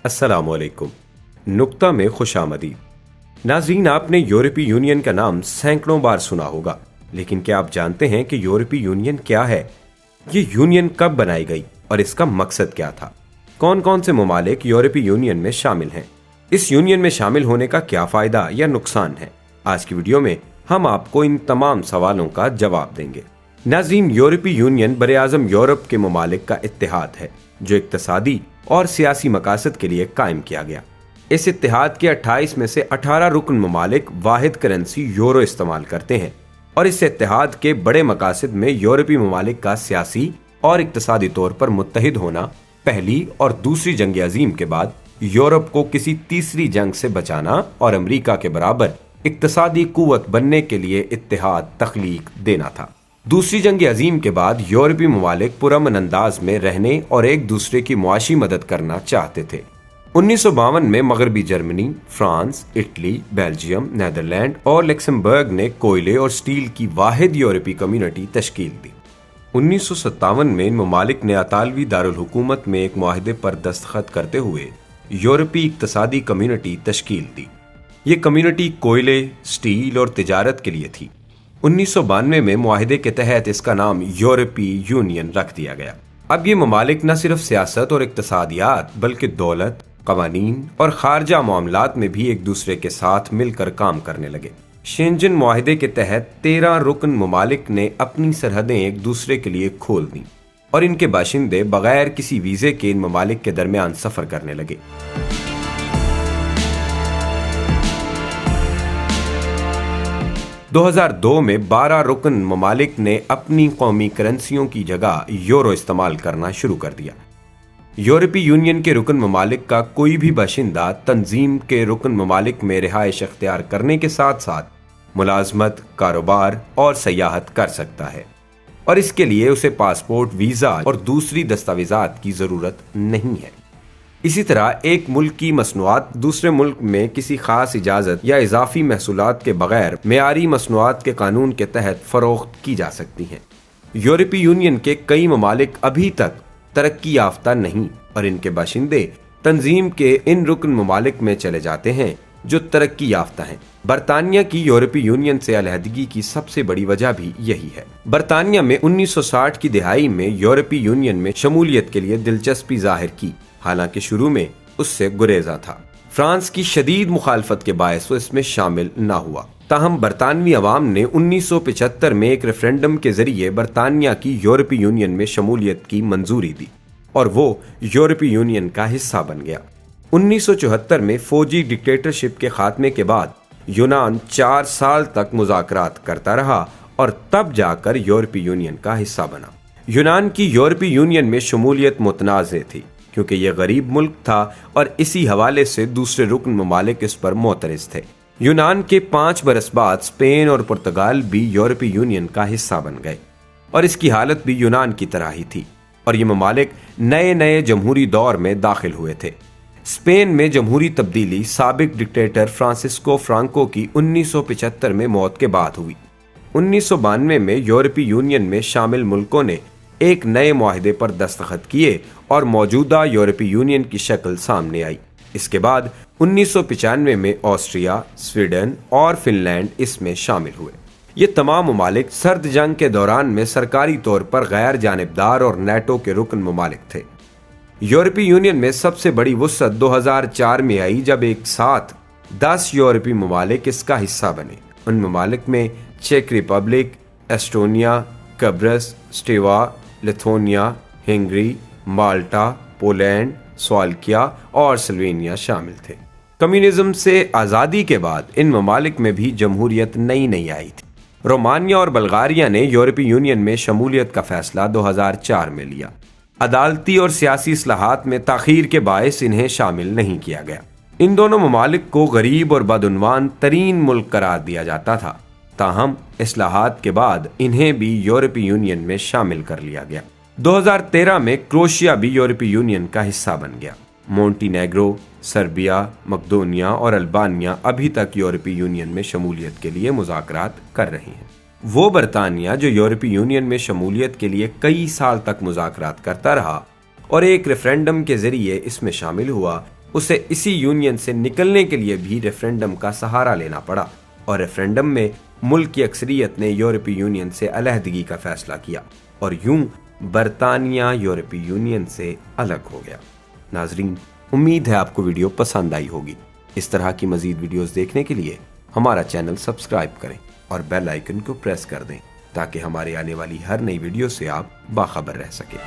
السلام علیکم۔ نقطہ میں خوش آمدید۔ ناظرین، آپ نے یورپی یونین کا نام سینکڑوں بار سنا ہوگا، لیکن کیا آپ جانتے ہیں کہ یورپی یونین کیا ہے؟ یہ یونین کب بنائی گئی اور اس کا مقصد کیا تھا؟ کون کون سے ممالک یورپی یونین میں شامل ہیں؟ اس یونین میں شامل ہونے کا کیا فائدہ یا نقصان ہے؟ آج کی ویڈیو میں ہم آپ کو ان تمام سوالوں کا جواب دیں گے۔ ناظرین، یورپی یونین براعظم یورپ کے ممالک کا اتحاد ہے جو اقتصادی اور سیاسی مقاصد کے لیے قائم کیا گیا۔ اس اتحاد کے 28 میں سے 18 رکن ممالک واحد کرنسی یورو استعمال کرتے ہیں، اور اس اتحاد کے بڑے مقاصد میں یورپی ممالک کا سیاسی اور اقتصادی طور پر متحد ہونا، پہلی اور دوسری جنگ عظیم کے بعد یورپ کو کسی تیسری جنگ سے بچانا اور امریکہ کے برابر اقتصادی قوت بننے کے لیے اتحاد تخلیق دینا تھا۔ دوسری جنگ عظیم کے بعد یورپی ممالک پرامن انداز میں رہنے اور ایک دوسرے کی معاشی مدد کرنا چاہتے تھے۔ 1952 میں مغربی Germany, France, Italy, Belgium, Netherland اور لکسمبرگ نے کوئلے اور سٹیل کی واحد یورپی کمیونٹی تشکیل دی۔ 1957 میں ان ممالک نے اطالوی دارالحکومت میں ایک معاہدے پر دستخط کرتے ہوئے یورپی اقتصادی کمیونٹی تشکیل دی۔ یہ کمیونٹی کوئلے، سٹیل اور تجارت کے لیے تھی۔ 1992 میں معاہدے کے تحت اس کا نام یورپی یونین رکھ دیا گیا۔ اب یہ ممالک نہ صرف سیاست اور اقتصادیات بلکہ دولت، قوانین اور خارجہ معاملات میں بھی ایک دوسرے کے ساتھ مل کر کام کرنے لگے۔ شینجن معاہدے کے تحت 13 رکن ممالک نے اپنی سرحدیں ایک دوسرے کے لیے کھول دیں اور ان کے باشندے بغیر کسی ویزے کے ان ممالک کے درمیان سفر کرنے لگے۔ 2002 میں 12 رکن ممالک نے اپنی قومی کرنسیوں کی جگہ یورو استعمال کرنا شروع کر دیا۔ یورپی یونین کے رکن ممالک کا کوئی بھی باشندہ تنظیم کے رکن ممالک میں رہائش اختیار کرنے کے ساتھ ساتھ ملازمت، کاروبار اور سیاحت کر سکتا ہے، اور اس کے لیے اسے پاسپورٹ، ویزا اور دوسری دستاویزات کی ضرورت نہیں ہے۔ اسی طرح ایک ملک کی مصنوعات دوسرے ملک میں کسی خاص اجازت یا اضافی محصولات کے بغیر معیاری مصنوعات کے قانون کے تحت فروخت کی جا سکتی ہیں۔ یورپی یونین کے کئی ممالک ابھی تک ترقی یافتہ نہیں، اور ان کے باشندے تنظیم کے ان رکن ممالک میں چلے جاتے ہیں جو ترقی یافتہ ہیں۔ برطانیہ کی یورپی یونین سے علیحدگی کی سب سے بڑی وجہ بھی یہی ہے۔ برطانیہ میں 1960 کی دہائی میں یورپی یونین میں شمولیت کے لیے دلچسپی ظاہر کی، حالانکہ شروع میں اس سے گریزاں تھا۔ فرانس کی شدید مخالفت کے باعث وہ اس میں شامل نہ ہوا، تاہم برطانوی عوام نے 1975 میں ایک ریفرینڈم کے ذریعے برطانیہ کی یورپی یونین میں شمولیت کی منظوری دی اور وہ یورپی یونین کا حصہ بن گیا۔ 1974 میں فوجی ڈکٹیٹرشپ کے خاتمے کے بعد یونان 4 سال تک مذاکرات کرتا رہا اور تب جا کر یورپی یونین کا حصہ بنا۔ یونان کی یورپی یونین میں شمولیت متنازع تھی کیونکہ یہ غریب ملک تھا اور اسی حوالے سے دوسرے رکن ممالک اس پر معترض تھے۔ یونان کے 5 برس بعد اسپین اور پرتگال بھی یورپی یونین کا حصہ بن گئے، اور اس کی حالت بھی یونان کی طرح ہی تھی، اور یہ ممالک نئے جمہوری دور میں داخل ہوئے تھے۔ اسپین میں جمہوری تبدیلی سابق ڈکٹیٹر فرانسسکو فرانکو کی 1975 میں موت کے بعد ہوئی۔ 1992 میں یورپی یونین میں شامل ملکوں نے ایک نئے معاہدے پر دستخط کیے اور موجودہ یورپی یونین کی شکل سامنے آئی۔ اس کے بعد 1995 میں آسٹریا، سویڈن اور فن لینڈ اس میں شامل ہوئے۔ یہ تمام ممالک سرد جنگ کے دوران میں سرکاری طور پر غیر جانبدار اور نیٹو کے رکن ممالک تھے۔ یورپی یونین میں سب سے بڑی وسعت 2004 میں آئی جب ایک ساتھ 10 یورپی ممالک اس کا حصہ بنے۔ ان ممالک میں چیک ریپبلک، ایسٹونیا، قبرص، سٹیوا، لتھونیا، ہنگری، مالٹا، پولینڈ، سلوواکیہ اور سلوینیا شامل تھے۔ کمیونزم سے آزادی کے بعد ان ممالک میں بھی جمہوریت نئی آئی تھی۔ رومانیہ اور بلغاریہ نے یورپی یونین میں شمولیت کا فیصلہ 2004 میں لیا۔ عدالتی اور سیاسی اصلاحات میں تاخیر کے باعث انہیں شامل نہیں کیا گیا۔ ان دونوں ممالک کو غریب اور بدعنوان ترین ملک قرار دیا جاتا تھا، تاہم اصلاحات کے بعد انہیں بھی یورپی یونین میں شامل کر لیا گیا۔ 2013 میں کروشیا بھی یورپی یونین کا حصہ بن گیا۔ مونٹی نیگرو، سربیا، مقدونیہ اور البانیہ ابھی تک یورپی یونین میں شمولیت کے لیے مذاکرات کر رہی ہیں۔ وہ برطانیہ جو یورپی یونین میں شمولیت کے لیے کئی سال تک مذاکرات کرتا رہا اور ایک ریفرینڈم کے ذریعے اس میں شامل ہوا، اسے اسی یونین سے نکلنے کے لیے بھی ریفرینڈم کا سہارا لینا پڑا اور ریفرینڈم میں ملک کی اکثریت نے یورپی یونین سے علیحدگی کا فیصلہ کیا اور یوں برطانیہ یورپی یونین سے الگ ہو گیا۔ ناظرین، امید ہے آپ کو ویڈیو پسند آئی ہوگی۔ اس طرح کی مزید ویڈیوز دیکھنے کے لیے ہمارا چینل سبسکرائب کریں اور بیل آئیکن کو پریس کر دیں تاکہ ہمارے آنے والی ہر نئی ویڈیو سے آپ باخبر رہ سکیں۔